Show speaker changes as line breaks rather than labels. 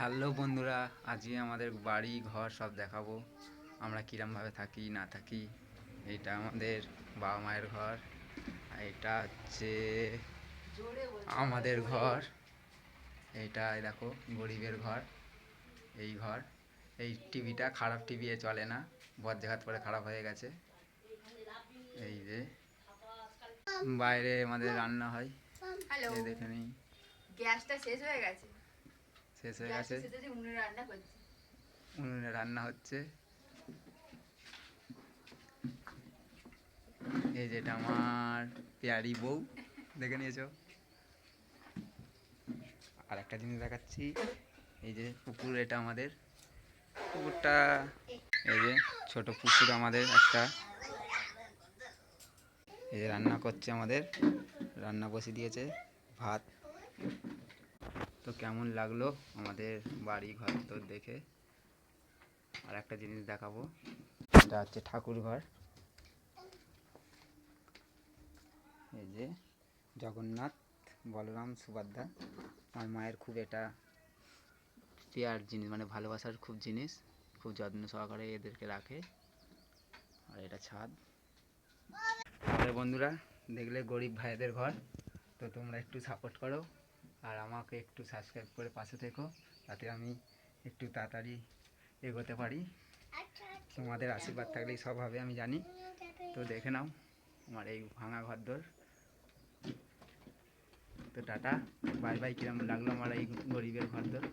Hello বন্ধুরা, আজকে আমাদের বাড়ি ঘর সব দেখাবো। আমরা কিরমভাবে থাকি না থাকি। এইটা আমাদের বাবা মায়ের ঘর, আর এটা হচ্ছে আমাদের ঘর। এইটা দেখো গরিবের ঘর। এই ঘর, এই টিভিটা খারাপ, টিভি চলে না, বজ্রাঘাত পরে খারাপ হয়ে গেছে। এই যে বাইরে আমাদের রান্না হয়,
হ্যালো,
এই দেখে নিই।
গ্যাসটা শেষ হয়ে গেছে।
শেষ হয়ে গেছে,
উনুনে রান্না করছি।
উনুনে রান্না হচ্ছে। এই যেটা আমার পেয়ারি বউ, দেখে নিয়েছো। আর একটা জিনিস দেখাচ্ছি, এই যে পুকুর, এটা আমাদের পুকুরটা। এই যে ছোট পুকুর আমাদের একটা। এই যে রান্না করছে আমাদের, রান্না বসিয়ে দিয়েছে, ভাত। তো কেমন লাগলো আমাদের বাড়ি ঘর তো দেখে। আর একটা জিনিস দেখাবো, এটা হচ্ছে ঠাকুর ঘর। এই যে জগন্নাথ, বলরাম, সুভদ্রা। আমার মায়ের খুব এটা প্রিয়ার জিনিস, মানে ভালোবাসার খুব জিনিস, খুব যত্ন সহকারে এদেরকে রাখে। আর এটা ছাদ। তাহলে বন্ধুরা, দেখলে গরিব ভাইদের ঘর, তো তোমরা একটু সাপোর্ট করো আর আমাকে একটু সাবস্ক্রাইব করে পাশে থেকো, যাতে আমি একটু তাড়াতাড়ি এগোতে পারি। তোমাদের আশীর্বাদ থাকলেই সব হবে, আমি জানি। তো দেখে নাও আমার এই ভাঙা ঘরদোর। তো টাটা, বাই বাই। কিরম লাগলো আমার এই গরিবের ঘরদোর?